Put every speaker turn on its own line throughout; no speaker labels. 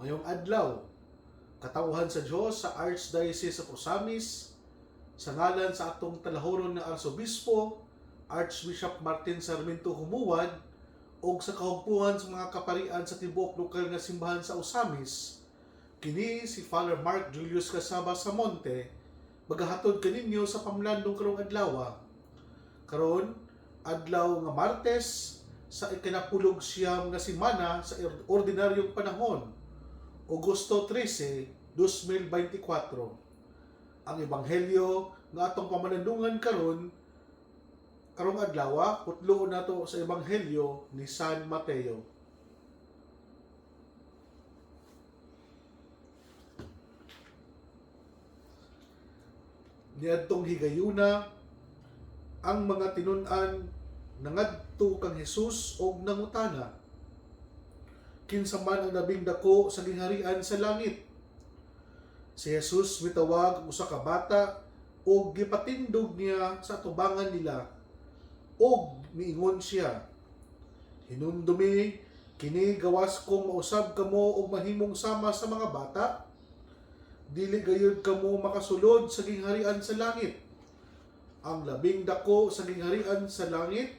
Mayong adlaw, katauhan sa Dios sa Archdiocese of Osamis, sa ngalan sa atong talahuron nga Arsobispo, Archbishop Martin Sarmiento Humuad, o sa kahugpuhan sa mga kaparian sa tibuok lokal nga simbahan sa Osamis, kini si Father Mark Julius Casaba Samonte, magahatod kaninyo sa pamlandong karong adlaw. Karon, adlaw nga Martes, sa ikinapulog siyam nga semana sa ordinaryong panahon, Agosto 13, 2024. Ang ebanghelyo nga atong pamalandungan karong adlaw, putlo nato sa ebanghelyo ni San Mateo. Niadtong higayuna ang mga tinun-an nangadto kang Hesus og nangutana, kinsa man ang labing dako sa gingharian sa langit? Si Jesus mitawag ang usa ka bata ug gipatindog niya sa atubangan nila ug miingon siya, "Hinumdumi kini gawas kong mausab kamo og mahimong sama sa mga bata. Dili gayud kamo makasulod sa gingharian sa langit. Ang labing dako sa gingharian sa langit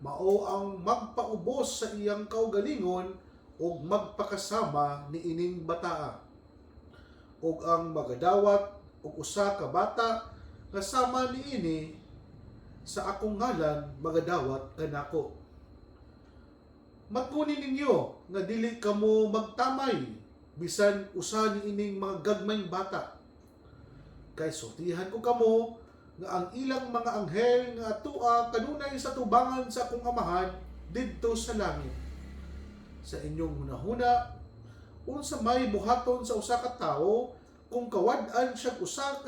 mao ang magpaubos sa iyang kaugalingon ug magpakasama ni ining bataa. Ug ang magadawat og usa ka bata nga sama niini sa akong ngalan magadawat kanako. Matnguni ninyo nga dili kamo magtamay bisan usa ni ining mga gagmayng bata. Kay sultihan ko kamo nga ang ilang mga anghel nga atua kanunay sa tubangan sa akong amahan didto sa langit. Sa inyong hunahuna, unsa may buhaton sa usa ka tawo kung kawad-an siya usa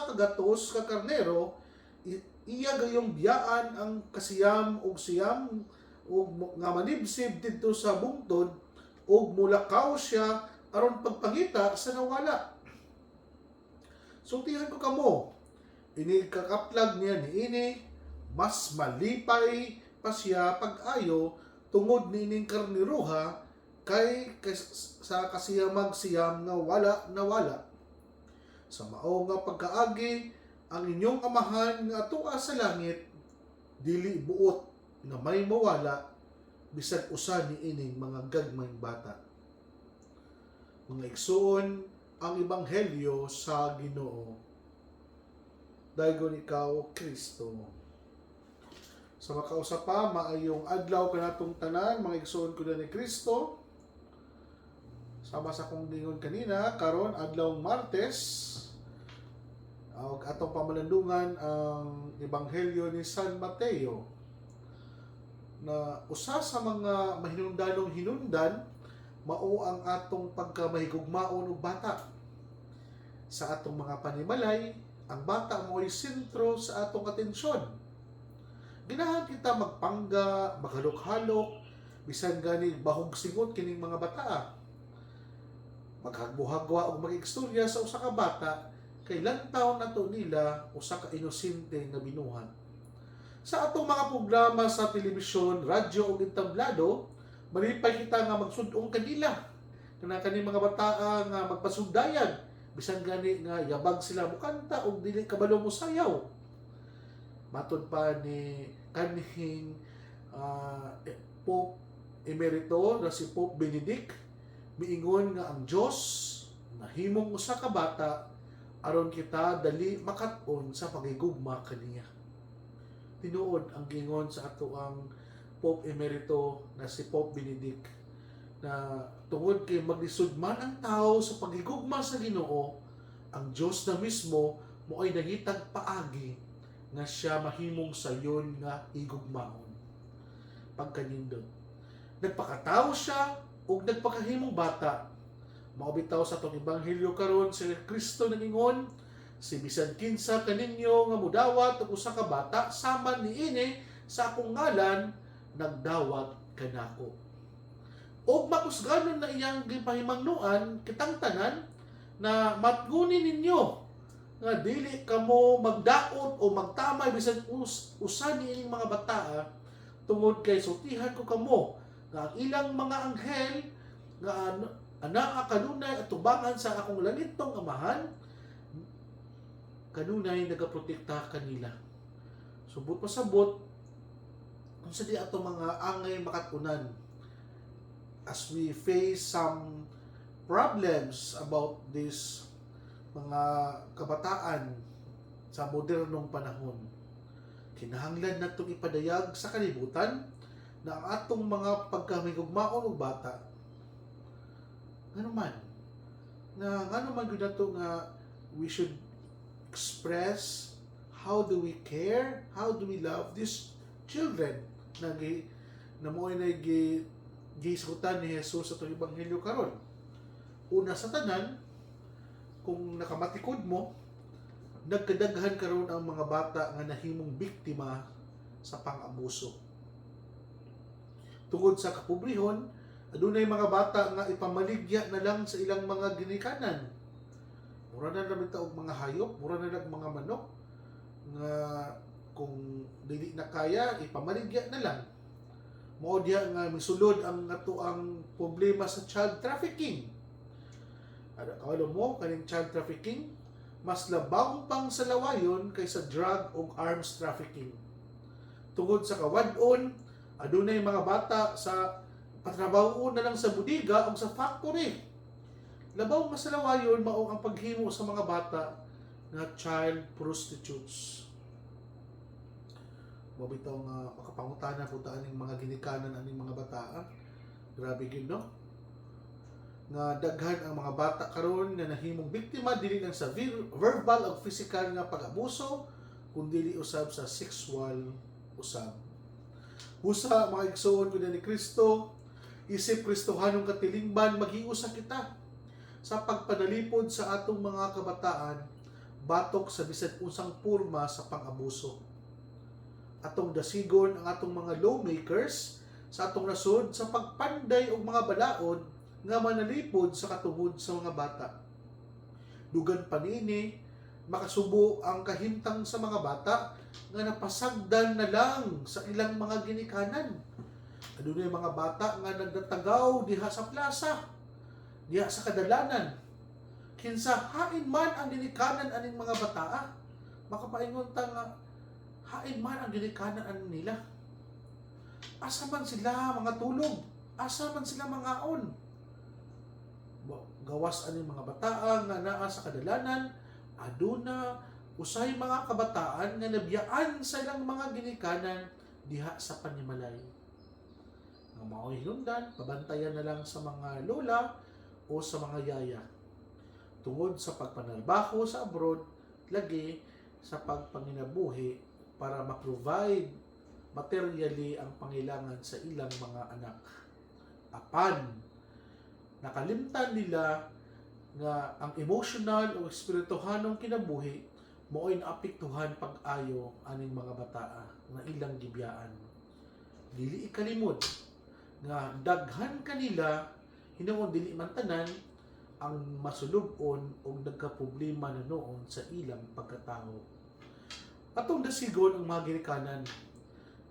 ka gatos ka karnero, iya gayong biyaan ang kasiyam ug siyam ug nga manibsib didto sa bungtod ug mulakaw siya aron pagpangita sa nawala. Sultihan ko kamo, ini kakaplag niya niini, mas malipay pa siya pag-ayo tungod niining karniruha kay sa kasiyamag-siyam nga wala nawala. Sa mao nga pagkaagi, ang inyong amahan nga atua sa langit dili buot nga may mawala bisag usa niining mga gagmayng bata." Mga igsoon, ang ebanghelyo sa Ginoo. Daygon ikaw, Kristo. Sa makausa pa, maayong adlaw kanatong tanan, mga igsoon ko na ni Kristo. Sama sa kong gingon kanina, karon adlaw Martes, atong pamalandungan ang ebanghelyo ni San Mateo, na usa sa mga mahinungdanong hinungdan mao ang atong pagkamahigugmaon og bata. Sa atong mga panimalay, ang bata mo'y sentro sa atong atensyon. Ganahan kita magpangga, maghalok-halok, bisan gani bahog singot kining mga bata. Maghagbo-hagwa o mag-ikstorya sa usa ka bata, kay lantaw nato nila usa ka inosente nga binuhat. Sa atong mga programa sa telebisyon, radyo o entablado, malipay kita nga magsudong kanila. Kani mga bata nga magpasugdayan, bisan gani nga yabag sila mukanta o dili kabalo mo sayaw. Matod pa ni kanhing Pope Emerito na si Pope Benedict, miingon nga ang Dios nahimong usa ka bata aron kita dali makat-on sa pagigugma kaniya. Tinuod ang gingon sa ato ang Pope Emerito na si Pope Benedict, na tungod kay maglisod man ang tao sa pagigugma sa Ginoo, ang Dios na mismo mo ay nangitag paagi nga siya mahimong sayon nga igugmaon. Pagkanindot, nagpakatao siya ug nagpakahimong bata. Maubitaw sa atong ebanghelyo karon si Kristo nagingon, si bisan kinsa kaninyo nga mudawat og usa ka bata sama niini sa akong ngalan, nagdawat kanako. Og makusganon na iyang gipahimangnuan kitang tanan na matnguni ninyo nga dili kamo magdaot o magtamay bisan usa niining mga bata, tungod kay sultihan ko kamo nga ang ilang mga anghel nga anaa kanunay at tubangan sa akong langitong amahan, kanunay nagaprotekta kanila. Subot pasabot kung sa di ato mga angay makatunan as we face some problems about this mga kabataan sa modernong panahon. Kinahanglan natong ipadayag sa kalibutan na ang atong mga pagkamigugmaon og bata ngano man gyud nato nga we should express how do we care, how do we love these children na mo'y gisgutan ni Jesus sa itong Ebanghelyo karon. Una sa tanan, kung nakamatikod mo, nagkadaghan karon ang mga bata nga nahimong biktima sa pang-abuso. Tungod sa kapobrehon, adunay mga bata nga ipamaligya na lang sa ilang mga ginikanan. Mura na lang og mga hayop, mura na lang mga manok nga kung dili na kaya ipamaligya na lang. Mao diha nga misulod ang ato ang problema sa child trafficking. Kawalo mo kaning child trafficking mas labaw pang sa lawayon kaysa drug o arms trafficking. Tungod sa kawad-on, adunay mga bata sa patrabaho na lang sa budiga o sa factory. Labaw nga sa lawayon mao ang paghimo sa mga bata nga child prostitutes. Mabitaw nga makapangutana po aning mga ginikanan aning mga bata. Grabe gid no? Nga daghan ang mga bata karon nga nahimong biktima dili lang sa verbal o physical nga pag-abuso kundi usab sa sexual usab. Busa mga igsoon ko ni Kristo, isip Kristohanong katilingban maghiusa kita sa pagpanalipod sa atong mga kabataan batok sa bisan unsang porma sa pang-abuso. Atong dasigon ang atong mga lawmakers sa atong nasod sa pagpanday og mga balaod nga manalipod sa katungod sa mga bata. Dugan panini makasubo ang kahimtang sa mga bata nga napasagdan na lang sa ilang mga ginikanan. Adunay mga bata nga nagdatagaw diha sa plaza, diha sa kadalanan. Kinsa hain man ang ginikanan aning mga bata, makapaingon ta nga hain man ang ginikanan aning nila. Asa man sila mga tulog? Asa man sila mga on? Gawas aning mga bataan nga naa sa kadalanan, aduna usay mga kabataan nga nabiyaan sa ilang mga ginikanan diha sa panimalay. Ang mga hinungdan, pabantayan na lang sa mga lola o sa mga yaya. Tungod sa pagpanarbaho sa abroad, lagi sa pagpanginabuhi para ma-provide materially ang pangailangan sa ilang mga anak. Apan, nakalimtan nila nga ang emotional o espirituhanong kinabuhi moo'y naapektuhan pag-ayo aning mga bataa nga ilang gibiyaan. Dili ikalimod nga daghan kanila hinuon dili man tanan ang masulub-on o nagkaproblema na noon sa ilang pagkatao. Atong dasigon ang mga ginikanan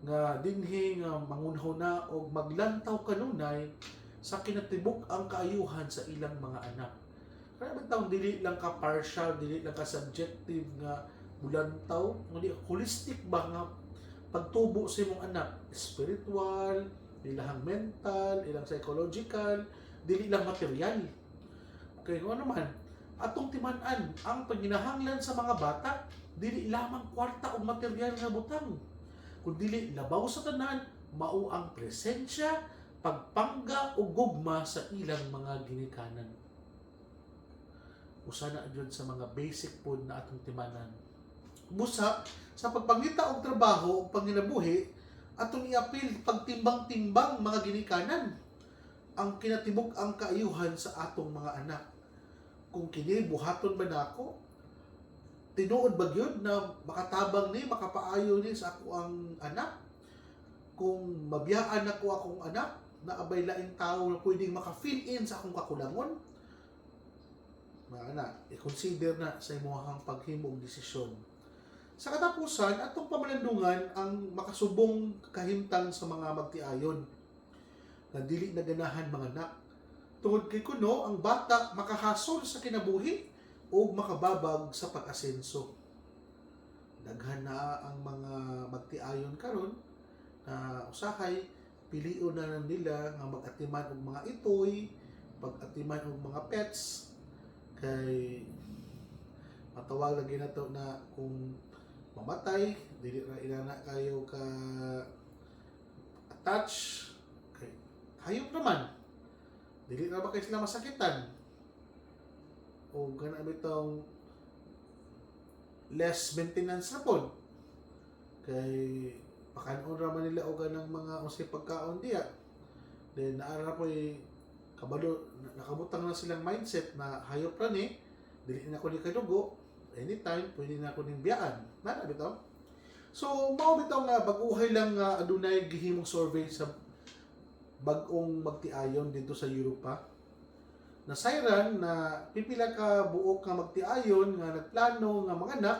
nga dinhi nga mangunho na og maglantaw kanunay sa kinatibuk ang kaayuhan sa ilang mga anak. Kaya bitaw dili lang ka partial, dili lang ka subjective nga mulantaw, kundi holistic ba nga pagtubo sa imong anak, spiritual, ilang mental, ilang psychological, dili lang material. Kaya kung ano man, atong timan-an ang pagginahanglan sa mga bata, dili lamang kwarta o material nga butang, kundi labaw sa tanan, mao ang presensya, pagpangga o gugma sa ilang mga ginikanan. Usa na jud sa mga basic pod na atong timanan. Busa sa pagpangita og trabaho ug panginabuhi, atong iapil pagtimbang-timbang mga ginikanan ang kinatibuk ang kaayuhan sa atong mga anak. Kung kini buhaton ba nako, tinuod ba gyud na makatabang ni, makapaayo ni sa ako ang anak? Kung mabiyaan ako akong anak, na abay laing tao na pwedeng maka-fill in sa akong kakulangon, mga anak, i-consider na sa imong paghimong desisyon. Sa katapusan, atong pamalandungan ang makasubong kahimtang sa mga magtiayon na dili na ganahan mga anak Tungod kay kuno ang bata makahasol sa kinabuhi o makababag sa pag-asenso. Daghan na ang mga magtiayon karon na usahay pilion na nila nga mag-atiman og mga itoy, pag-atiman og mga pets kay matawag lagi na to na kung mamatay dili ra ilana kayo ka attach kay hayop naman dili na ba kayo sila masakitan o gana bitong less maintenance na pod kay pakanon ra man nila og ganang mga unsay pagkaon diya then naara po kabalo nakabutang na silang mindset na hayop ra ni dili na ko ni kadugo anytime pwede na ko ning biyaan nana bitaw so mao bitaw nga baguhay lang nga adunay gihimong survey sa bag-ong magtiayon dito sa Europa nasayran na pipila ka buok nga magtiayon nga nagplano nga mga anak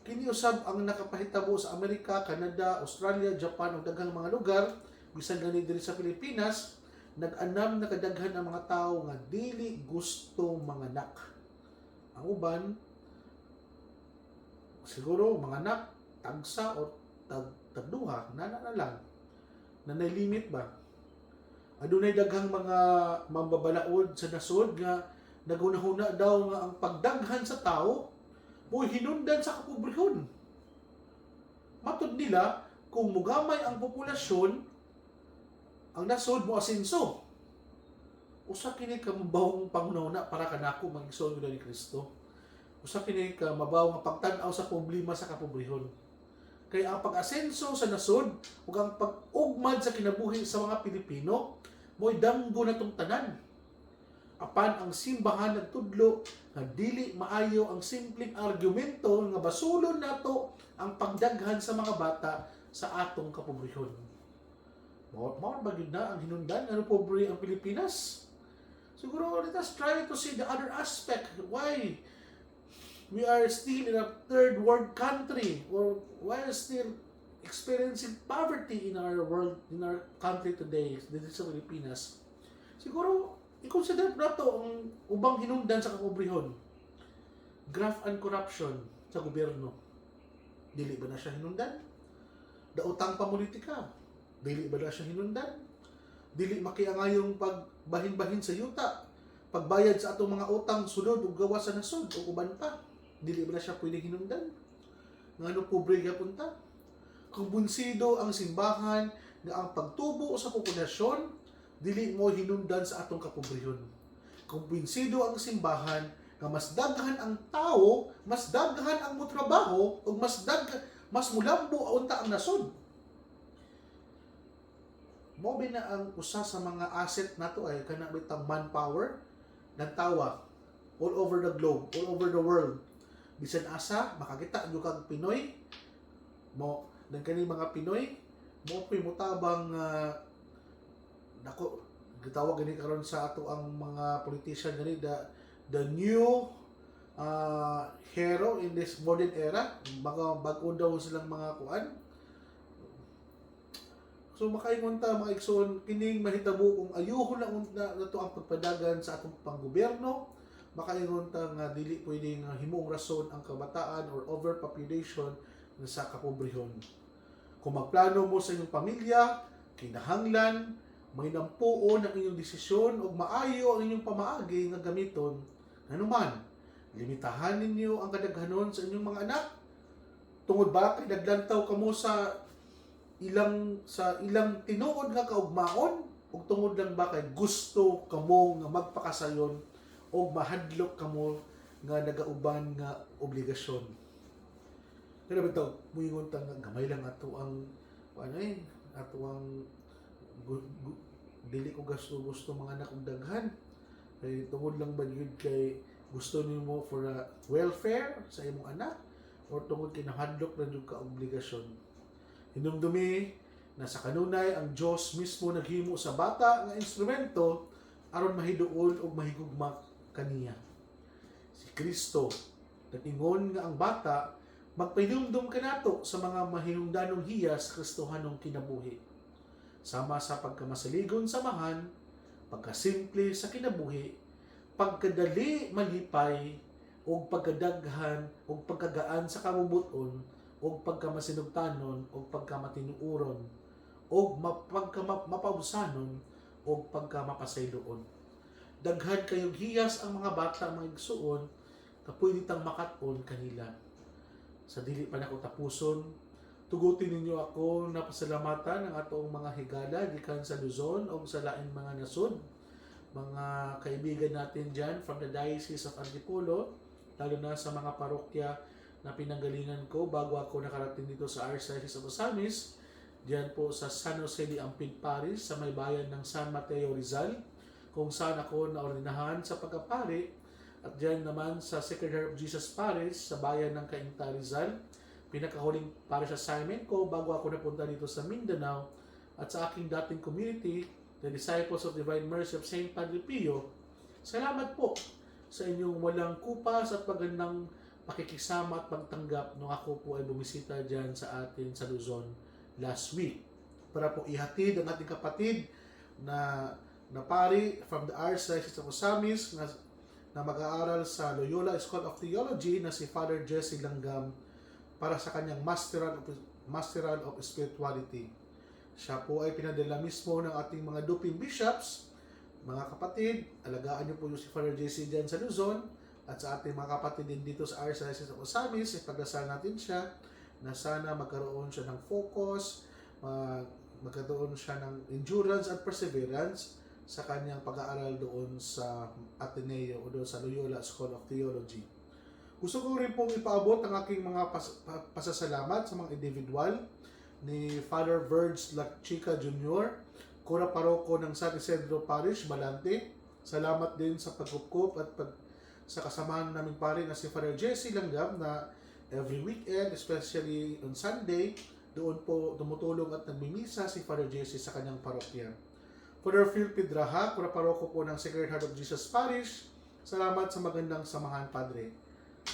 kini usab ang nakapahitabo sa Amerika, Canada, Australia, Japan ug daghang mga lugar bisan gani diri sa Pilipinas nag-anam na kadaghan ang mga tawo nga dili gusto manganak ang uban siguro manganak tagsa o tagduha nana na lang nanay limit ba adunay daghang mga mambabalaod sa nasod nga nagunahuna daw nga ang pagdaghan sa tawo mo'y hinundan sa kapobrehon. Matod nila, kung mugamay ang populasyon, ang nasod mo asenso. Usa kini ka mabawong pangunahuna para kanako mag-igsoon ni Kristo. Usa kini ka mabawong pagtan-aw sa problema sa kapobrehon. Kaya ang pag-asenso sa nasod ug ang pag-ugmad sa kinabuhi sa mga Pilipino mo'y damgo na tong tanan. Apan ang simbahan nagtudlo nga dili maayo ang simpleng argumento nga basulon nato ang pagdaghan sa mga bata sa atong kapobrehon. Mao ba gyud na ang hinungdan ano pobre ang Pilipinas? Siguro let us try to see the other aspect why we are still in a third world country or why are still experiencing poverty in our world, in our country today, dito sa Pilipinas. Siguro i-consider nato ang ubang hinungdan sa kapobrehon. Graft and corruption sa gobyerno. Dili ba na siya hinungdan? Daotang pamulitika. Dili ba na siya hinungdan? Dili makiangayong pagbahin-bahin sa yuta. Pagbayad sa atong mga utang sulod ug gawas sa nasod o uban pa. Dili ba na siya pwede hinungdan? Ngano pobre gapunta? Kung bunsido ang simbahan nga ang pagtubo sa populasyon dili mo hinungdan sa atong kapobrehon. Kung binsido ang simbahan nga mas daghan ang tao, mas daghan ang motrabaho ug mas mulambo unta ang nasod. Mao na ang usa sa mga asset nato ay kana bitang manpower nagtawa all over the globe, all over the world. Bisan asa makakita jud kag Pinoy mo kani mga Pinoy mo mutabang nako gitawag gani karon sa ato ang mga politician gani the new hero in this modern era bag-o daw silang mga kuan so makaingon ta mga igsoon kining mahitabo kung ayuhon lang nato ang pagpadagan sa atong panggobyerno makaingon ta nga dili pwedeng himong rason ang kabataan or overpopulation sa kapobrehon kung magplano mo sa inyong pamilya kinahanglan may nampuon ang inyong desisyon o maayo ang inyong pamaagi nga gamiton anuman limitahan ninyo ang kadaghanon sa inyong mga anak tungod ba kay naglantaw kamo sa ilang tinuod nga kaugmaon ug tungod lang ba kay gusto kamo nga magpakasayon o mahadlok kamo nga nagauban nga obligasyon kaya bitaw muingon ta nga gamay lang ato ang ato ang dili ko gusto mga anak og daghan kay tungod lang ba yun kay gusto nimo for a welfare sa imong anak or tungod kay nahadlok na jud ka obligasyon hinumdumi na sa kanunay ang Dios mismo naghimo sa bata nga instrumento aron mahiduol og mahigugma kaniya si Kristo nag-ingon nga ang bata magpahinumdum kanato sa mga mahinungdanong hiyas Kristohanong kinabuhi sama sa pagkamasaligon samahan, pagkasimple sa kinabuhi, pagkadali malipay, o pagkadaghan, o pagkagaan sa kamubuton, o pagkamasinugtanon, o pagkamatinuuron, o mapausanon, o pagkamapasayloon. Daghan kayong hiyas ang mga bata mga igsuon, kapuy ditang makaton kanila. Sa dili pa nako tapuson, tugutin ninyo ako na pasalamatan ng atong mga higala gikan sa Luzon o sa laing mga nasod, mga kaibigan natin dyan from the Diocese of Antipolo, lalo na sa mga parokya na pinanggalingan ko bago ako nakarating dito sa Archdiocese of Osamis, dyan po sa San Jose de Ampid Parish sa may bayan ng San Mateo Rizal, kung saan ako naordinahan sa pagkapari, at dyan naman sa Sacred Heart of Jesus Parish sa bayan ng Cainta Rizal, pinakahuling parish assignment ko bago ako napunta dito sa Mindanao, at sa aking dating community, the Disciples of Divine Mercy of St. Padre Pio. Salamat po sa inyong walang kupas at magandang pakikisama at pagtanggap nung ako po ay bumisita dyan sa atin sa Luzon last week, para po ihatid ang ating kapatid na pari from the Archdiocese of Osamis na mag-aaral sa Loyola School of Theology na si Father Jesse Langgam para sa kanyang Masteral of Spirituality. Siya po ay pinadala mismo ng ating mga duping bishops. Mga kapatid, alagaan niyo po yung si Father Jesse dyan sa Luzon, at sa ating mga kapatid din dito sa Archdiocese of Osamis, ipagdasal natin siya na sana magkaroon siya ng focus, magkaroon siya ng endurance at perseverance sa kanyang pag-aaral doon sa Ateneo o doon sa Loyola School of Theology. Gusto ko rin pong ipaabot ang aking mga pasasalamat sa mga individual ni Father Verge Lachica Jr., Kura Paroko ng San Isidro Parish, Balante. Salamat din sa pagkukup at sa kasamahan naming pare na si Father Jesse Langgam na every weekend, especially on Sunday, doon po tumutulong at nagmimisa si Father Jesse sa kanyang parokya. Father Phil Pidraha, Kura Paroko po ng Sacred Heart of Jesus Parish, salamat sa magandang samahan, Padre.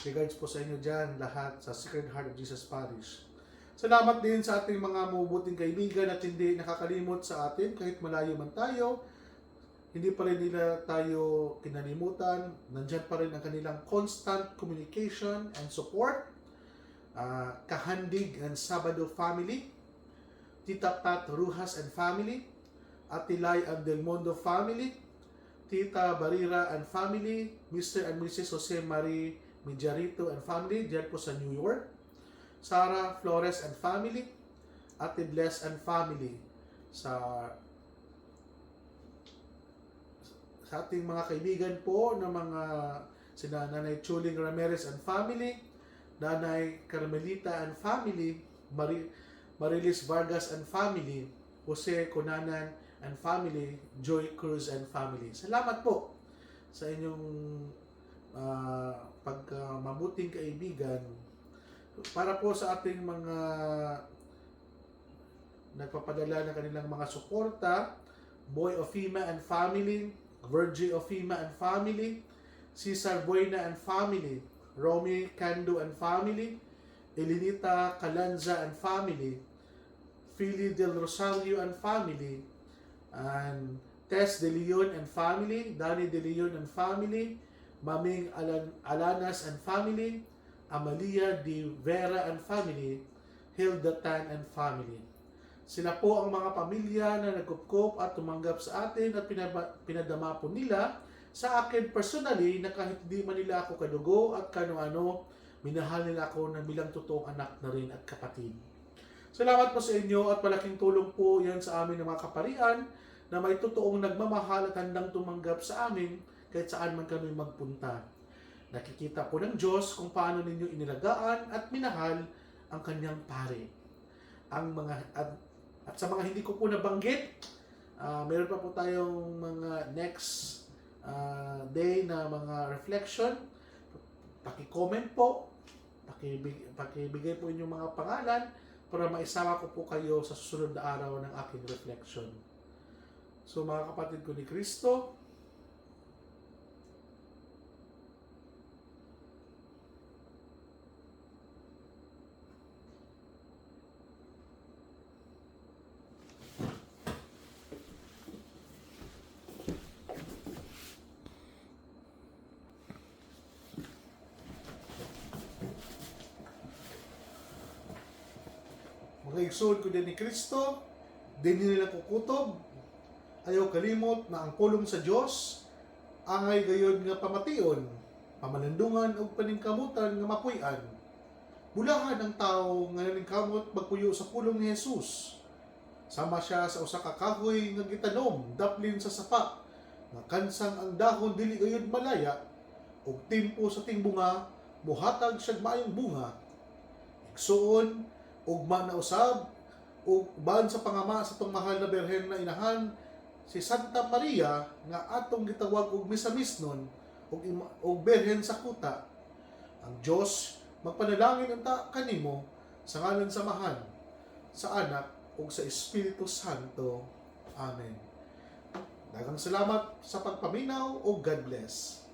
Regards po sa inyo dyan, lahat sa Sacred Heart of Jesus Parish. Salamat din sa ating mga mabubuting kaibigan at hindi nakakalimot sa atin kahit malayo man tayo. Hindi pa rin nila tayo kinalimutan. Nandyan pa rin ang kanilang constant communication and support. Kahandig and Sabado family, Tita Pat Rujas and family, Atilay and Del Mundo family, Tita Barira and family, Mr. and Mrs. Jose Marie Mijarito and family, dyan po sa New York, Sarah Flores and family, Ate Bless and family, sa ating mga kaibigan po na mga sina Nanay Chuling Ramirez and family, Nanay Carmelita and family, Marilis Vargas and family, Jose Conanan and family, Joy Cruz and family. Salamat po sa inyong pagkamabuting kaibigan. Para po sa ating mga nagpapadala ng kanilang mga suporta, Boy Ofima and family, Virgie Ofima and family, Cesar Buena and family, Romy Cando and family, Elinita Calanza and family, Philly Del Rosario and family, and Tess De Leon and family, Danny De Leon and family, Maming Alanas and family, Amalia Di Vera and family, Hilda Tan and family. Sila po ang mga pamilya na nagkupkop at tumanggap sa atin at pinadama po nila sa akin personally na kahit di man nila ako kadugo at kano-ano, minahal nila ako ng bilang totoong anak na rin at kapatid. Salamat po sa inyo at malaking tulong po yan sa amin ng mga kaparian na may totoong nagmamahal at handang tumanggap sa amin kahit saan man kami magpunta. Nakikita po ng Diyos kung paano ninyo inilagaan at minahal ang kanyang pare. At sa mga hindi ko po nabanggit, meron pa po tayong mga next day na mga reflection. Paki-comment po, pakibigay po inyong mga pangalan para maisama ko po kayo sa susunod na araw ng aking reflection. So mga kapatid ko ni Kristo, Mga igsoon ko din ni Kristo, din nila kukutob, ayaw kalimot na ang pulong sa Dios angay gayon nga pamation, pamanandungan o paningkamutan nga mapuy-an. Bulahan ang tao nga naningkamot magpuyo sa pulong ni Jesus. Sama siya sa usa ka kahoy nga gitanom daplin sa sapa, nga kansang ang dahon dili gayud malaya, ug timpo sa tingbunga muhatag siya maayong bunga. Igsoon, ugma na usab, ug ban sa pangama sa tong mahal na Berhen na Inahan, si Santa Maria nga atong gitawag og misamisnon ug Berhen sa kuta. Ang Dios magpanalangin unta kanimo sa ngalan sa Mahal, sa Anak ug sa Espiritu Santo. Amen. Daghang salamat sa pagpaminaw ug God bless.